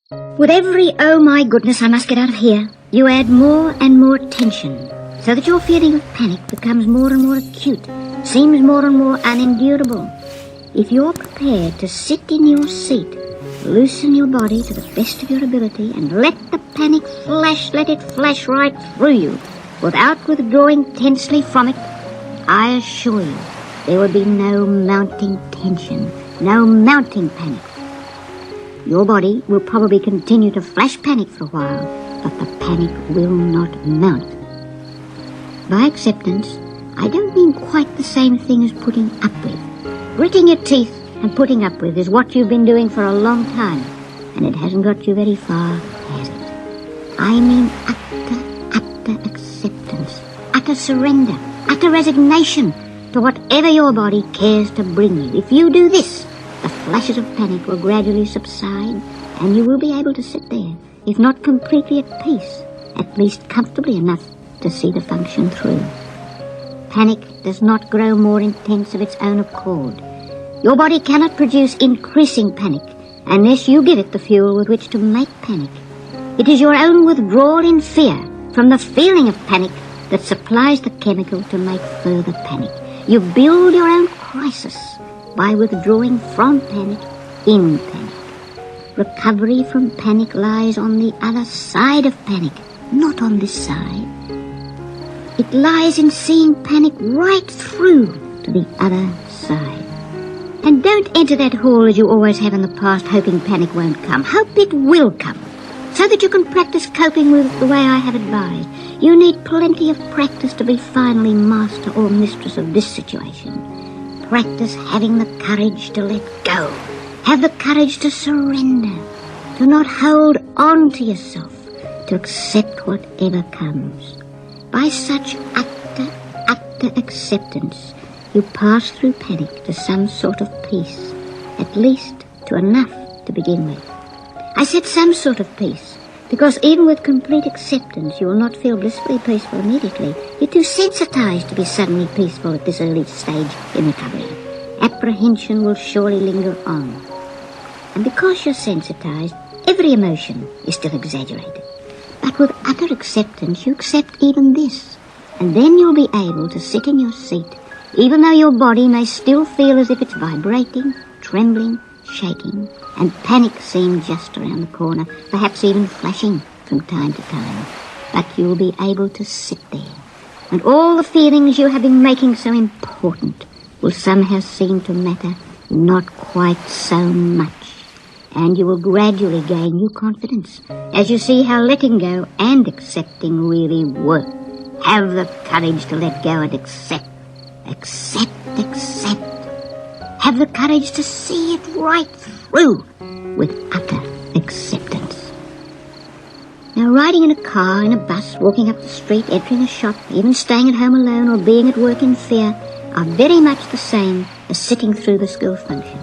With every, oh my goodness, I must get out of here, you add more and more tension, so that your feeling of panic becomes more and more acute, seems more and more unendurable. If you're prepared to sit in your seat, loosen your body to the best of your ability and let the panic flash, let it flash right through you without withdrawing tensely from it, I assure you there will be no mounting tension, no mounting panic. Your body will probably continue to flash panic for a while, but the panic will not mount. By acceptance, I don't mean quite the same thing as putting up with. Gritting your teeth and putting up with is what you've been doing for a long time, and it hasn't got you very far, has it? I mean utter acceptance, utter surrender, utter resignation to whatever your body cares to bring you. If you do this, the flashes of panic will gradually subside, and you will be able to sit there, if not completely at peace, at least comfortably enough to see the function through. Panic does not grow more intense of its own accord. Your body cannot produce increasing panic unless you give it the fuel with which to make panic. It is your own withdrawal in fear from the feeling of panic that supplies the chemical to make further panic. You build your own crisis by withdrawing from panic in panic. Recovery from panic lies on the other side of panic, not on this side. It lies in seeing panic right through to the other side. And don't enter that hall as you always have in the past, hoping panic won't come. Hope it will come, so that you can practice coping with it the way I have advised. You need plenty of practice to be finally master or mistress of this situation. Practice having the courage to let go. Have the courage to surrender, to not hold on to yourself, to accept whatever comes. By such utter acceptance, you pass through panic to some sort of peace, at least to enough to begin with. I said some sort of peace, because even with complete acceptance, you will not feel blissfully peaceful immediately. You're too sensitized to be suddenly peaceful at this early stage in recovery. Apprehension will surely linger on. And because you're sensitized, every emotion is still exaggerated. But with utter acceptance, you accept even this, and then you'll be able to sit in your seat, even though your body may still feel as if it's vibrating, trembling, shaking, and panic seem just around the corner, perhaps even flashing from time to time. But you'll be able to sit there, and all the feelings you have been making so important will somehow seem to matter not quite so much. And you will gradually gain new confidence as you see how letting go and accepting really work. Have the courage to let go and accept. Accept. Have the courage to see it right through with utter acceptance. Now, riding in a car, in a bus, walking up the street, entering a shop, even staying at home alone or being at work in fear are very much the same as sitting through the school function.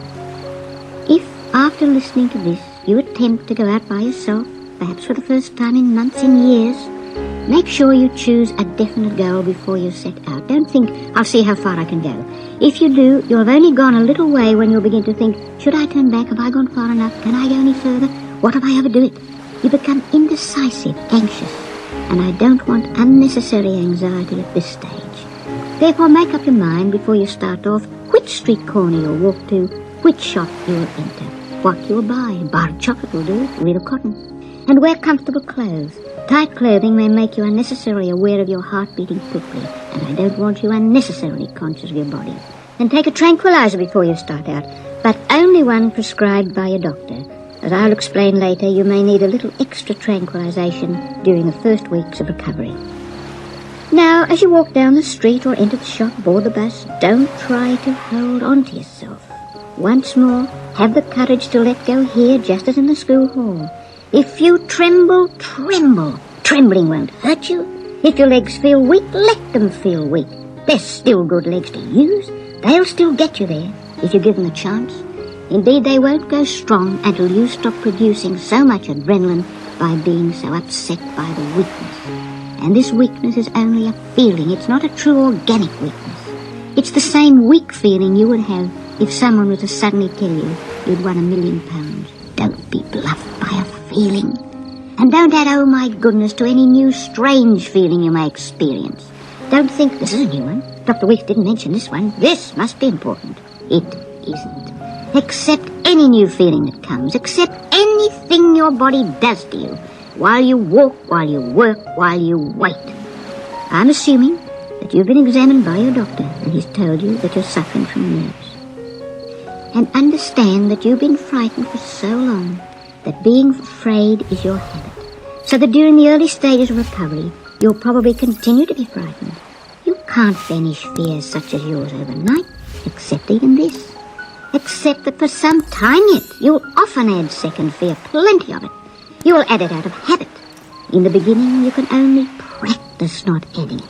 If, after listening to this, you attempt to go out by yourself, perhaps for the first time in months, in years, make sure you choose a definite goal before you set out. Don't think, I'll see how far I can go. If you do, you'll have only gone a little way when you'll begin to think, should I turn back? Have I gone far enough? Can I go any further? What if I overdo it? You become indecisive, anxious, and I don't want unnecessary anxiety at this stage. Therefore, make up your mind before you start off which street corner you'll walk to, which shop you'll enter, what you'll buy. A bar of chocolate will do, real cotton. And wear comfortable clothes. Tight clothing may make you unnecessarily aware of your heart beating quickly, and I don't want you unnecessarily conscious of your body. And take a tranquilizer before you start out, but only one prescribed by your doctor. As I'll explain later, you may need a little extra tranquilization during the first weeks of recovery. Now, as you walk down the street or enter the shop, board the bus, don't try to hold on to yourself. Once more, have the courage to let go here, just as in the school hall. If you tremble, tremble. Trembling won't hurt you. If your legs feel weak, let them feel weak. They're still good legs to use. They'll still get you there if you give them a chance. Indeed, they won't go strong until you stop producing so much adrenaline by being so upset by the weakness. And this weakness is only a feeling. It's not a true organic weakness. It's the same weak feeling you would have if someone were to suddenly tell you you'd won £1 million. Don't be bluffed by a feeling. And don't add, oh my goodness, to any new strange feeling you may experience. Don't think, this is a new one. Dr. Weekes didn't mention this one. This must be important. It isn't. Accept any new feeling that comes. Accept anything your body does to you. While you walk, while you work, while you wait. I'm assuming that you've been examined by your doctor and he's told you that you're suffering from nerves. And understand that you've been frightened for so long that being afraid is your habit. So that during the early stages of recovery, you'll probably continue to be frightened. You can't banish fears such as yours overnight. Accept even this. Accept that for some time yet, you'll often add second fear, plenty of it. You'll add it out of habit. In the beginning, you can only practice not adding it.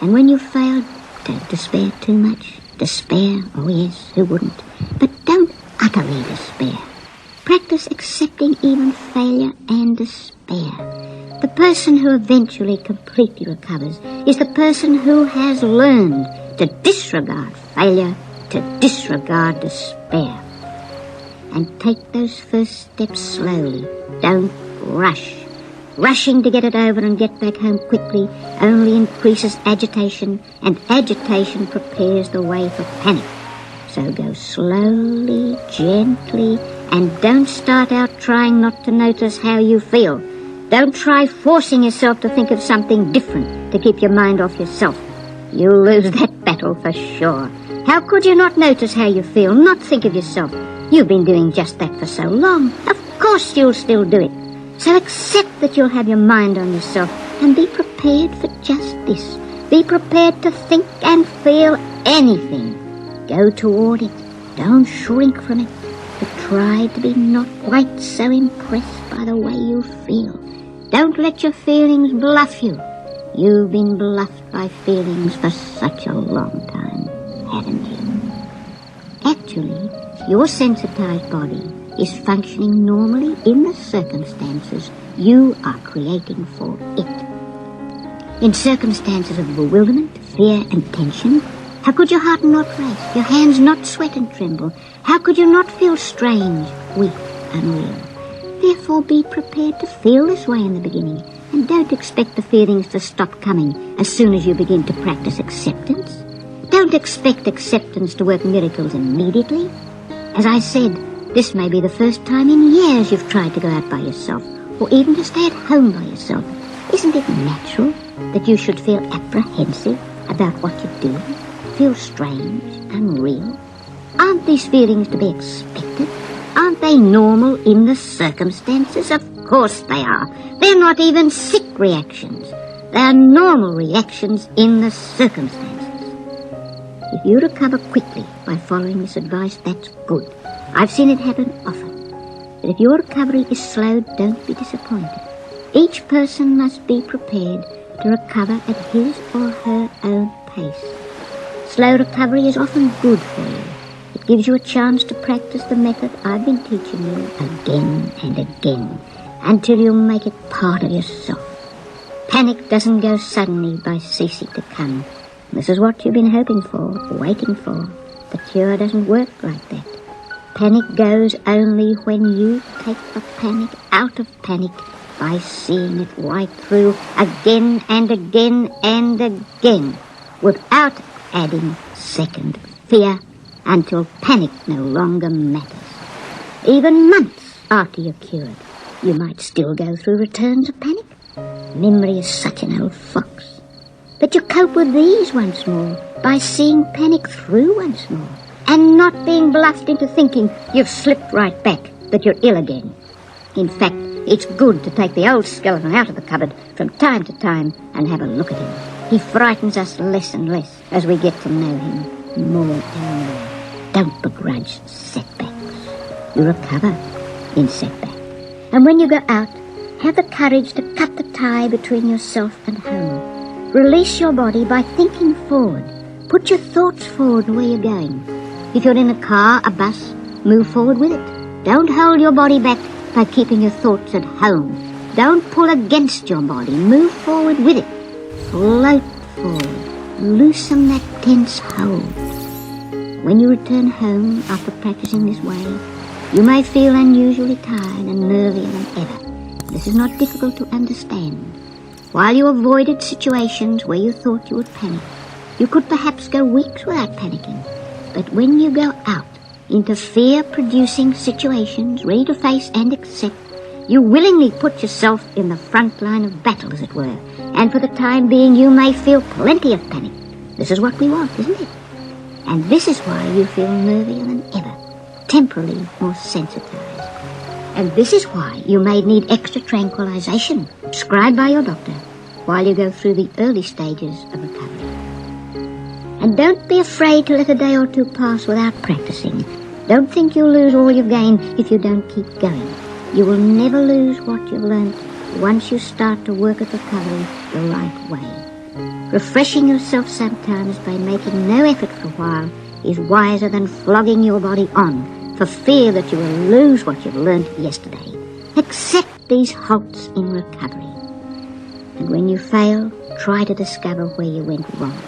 And when you fail, don't despair too much. Despair, oh yes, who wouldn't? But don't utterly despair. Practice accepting even failure and despair. The person who eventually completely recovers is the person who has learned to disregard failure, to disregard despair. And take those first steps slowly. Don't rush. Rushing to get it over and get back home quickly only increases agitation, and agitation prepares the way for panic. So go slowly, gently, and don't start out trying not to notice how you feel. Don't try forcing yourself to think of something different to keep your mind off yourself. You'll lose that battle for sure. How could you not notice how you feel, not think of yourself? You've been doing just that for so long. Of course you'll still do it. So accept that you'll have your mind on yourself and be prepared for just this. Be prepared to think and feel anything. Go toward it. Don't shrink from it, but try to be not quite so impressed by the way you feel. Don't let your feelings bluff you. You've been bluffed by feelings for such a long time, haven't you? Actually, your sensitized body is functioning normally in the circumstances you are creating for it. In circumstances of bewilderment, fear and tension, how could your heart not race, your hands not sweat and tremble? How could you not feel strange, weak, unreal? Therefore be prepared to feel this way in the beginning, and don't expect the feelings to stop coming as soon as you begin to practice acceptance. Don't expect acceptance to work miracles immediately. As I said, this may be the first time in years you've tried to go out by yourself, or even to stay at home by yourself. Isn't it natural that you should feel apprehensive about what you're doing? Feel strange, unreal? Aren't these feelings to be expected? Aren't they normal in the circumstances? Of course they are. They're not even sick reactions. They are normal reactions in the circumstances. If you recover quickly by following this advice, that's good. I've seen it happen often. But if your recovery is slow, don't be disappointed. Each person must be prepared to recover at his or her own pace. Slow recovery is often good for you. It gives you a chance to practice the method I've been teaching you again and again until you make it part of yourself. Panic doesn't go suddenly by ceasing to come. This is what you've been hoping for, waiting for. The cure doesn't work like that. Panic goes only when you take the panic out of panic by seeing it right through again and again and again without adding second fear until panic no longer matters. Even months after you're cured, you might still go through returns of panic. Memory is such an old fox. But you cope with these once more by seeing panic through once more, and not being bluffed into thinking you've slipped right back, that you're ill again. In fact, it's good to take the old skeleton out of the cupboard from time to time and have a look at him. He frightens us less and less as we get to know him more and more. Don't begrudge setbacks. You recover in setbacks. And when you go out, have the courage to cut the tie between yourself and home. Release your body by thinking forward. Put your thoughts forward where you're going. If you're in a car, a bus, move forward with it. Don't hold your body back by keeping your thoughts at home. Don't pull against your body. Move forward with it. Float forward. Loosen that tense hold. When you return home after practicing this way, you may feel unusually tired and nervier than ever. this is not difficult to understand. While you avoided situations where you thought you would panic, you could perhaps go weeks without panicking. But when you go out into fear-producing situations, ready to face and accept, you willingly put yourself in the front line of battle, as it were, and for the time being you may feel plenty of panic. This is what we want, isn't it? And this is why you feel nervier than ever, temporarily more sensitized. And this is why you may need extra tranquilization prescribed by your doctor while you go through the early stages of recovery. And don't be afraid to let a day or two pass without practicing. Don't think you'll lose all you've gained if you don't keep going. You will never lose what you've learned once you start to work at recovery the right way. Refreshing yourself sometimes by making no effort for a while is wiser than flogging your body on for fear that you will lose what you've learned yesterday. Accept these halts in recovery. And when you fail, try to discover where you went wrong.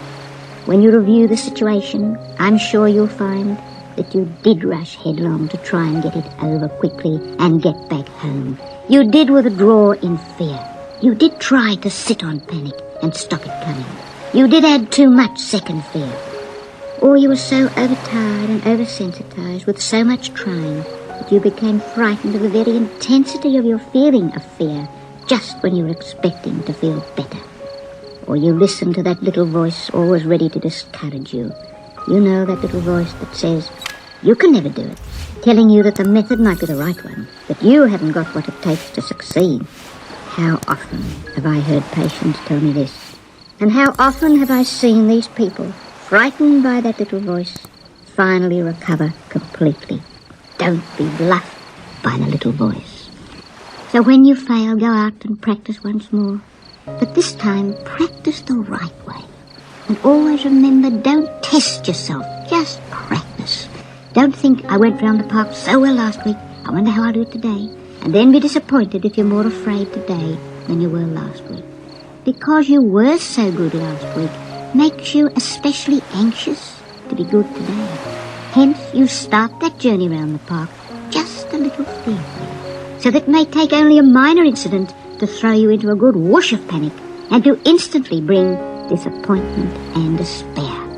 When you review the situation, I'm sure you'll find that you did rush headlong to try and get it over quickly and get back home. You did withdraw in fear. You did try to sit on panic and stop it coming. You did add too much second fear. Or you were so overtired and oversensitized with so much trying that you became frightened of the very intensity of your feeling of fear just when you were expecting to feel better. Or you listened to that little voice always ready to discourage you. You know, that little voice that says, you can never do it, telling you that the method might be the right one, that you haven't got what it takes to succeed. How often have I heard patients tell me this? And how often have I seen these people, frightened by that little voice, finally recover completely? Don't be bluffed by the little voice. So when you fail, go out and practice once more. But this time, practice the right way. And always remember, don't test yourself, just practice. Don't think, I went round the park so well last week, I wonder how I'll do it today. And then be disappointed if you're more afraid today than you were last week. Because you were so good last week makes you especially anxious to be good today. Hence, you start that journey round the park just a little fearfully, so that it may take only a minor incident to throw you into a good whoosh of panic and to instantly bring disappointment and despair.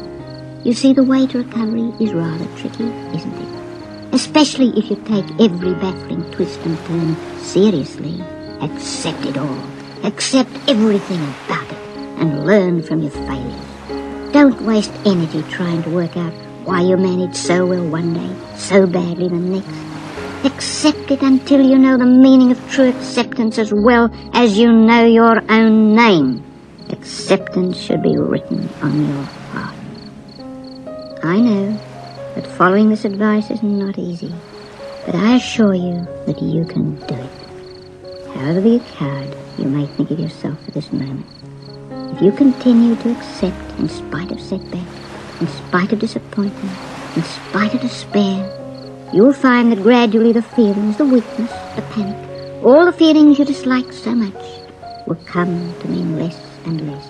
You see, the way to recovery is rather tricky, isn't it? Especially if you take every baffling twist and turn seriously. Accept it all. Accept everything about it and learn from your failures. Don't waste energy trying to work out why you managed so well one day, so badly the next. Accept it until you know the meaning of true acceptance as well as you know your own name. Acceptance should be written on your heart. I know that following this advice is not easy, but I assure you that you can do it. However be a coward you may think of yourself at this moment, if you continue to accept in spite of setback, in spite of disappointment, in spite of despair, you'll find that gradually the feelings, the weakness, the panic, all the feelings you dislike so much will come to mean less and less.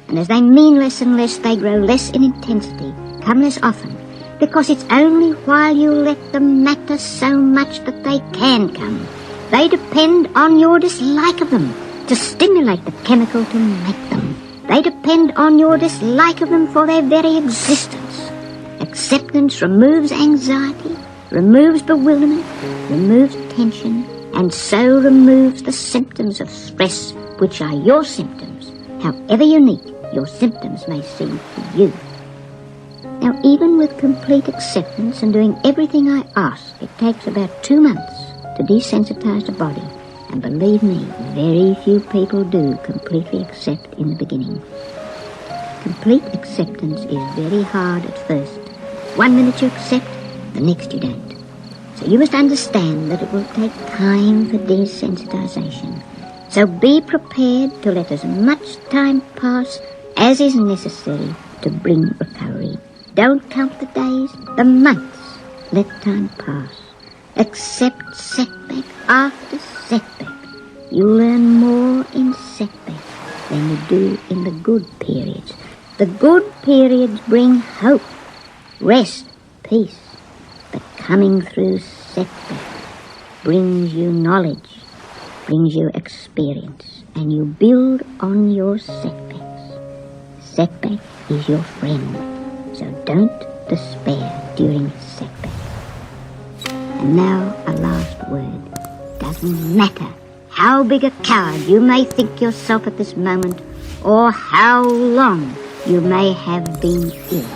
And as they mean less and less, they grow less in intensity, come less often, because it's only while you let them matter so much that they can come. They depend on your dislike of them to stimulate the chemical to make them. They depend on your dislike of them for their very existence. Acceptance removes anxiety, removes bewilderment, removes tension, and so removes the symptoms of stress, which are your symptoms, however unique your symptoms may seem to you. Now, even with complete acceptance and doing everything I ask, it takes about 2 months to desensitize the body, and believe me, very few people do completely accept in the beginning. Complete acceptance is very hard at first. 1 minute you accept, the next you don't. So you must understand that it will take time for desensitization. So be prepared to let as much time pass as is necessary to bring recovery. Don't count the days, the months. Let time pass. Accept setback after setback. You learn more in setback than you do in the good periods. The good periods bring hope, rest, peace. But coming through setback brings you knowledge, brings you experience, and you build on your setbacks. Setback is your friend, so don't despair during setback. And now a last word. Doesn't matter how big a coward you may think yourself at this moment, or how long you may have been ill.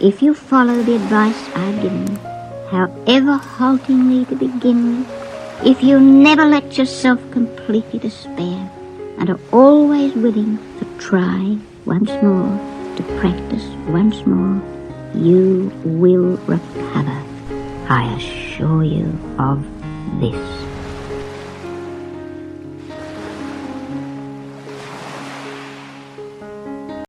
If you follow the advice I've given you, however haltingly to begin with, if you never let yourself completely despair, and are always willing to try once more, to practice once more, you will recover. I assure you of this.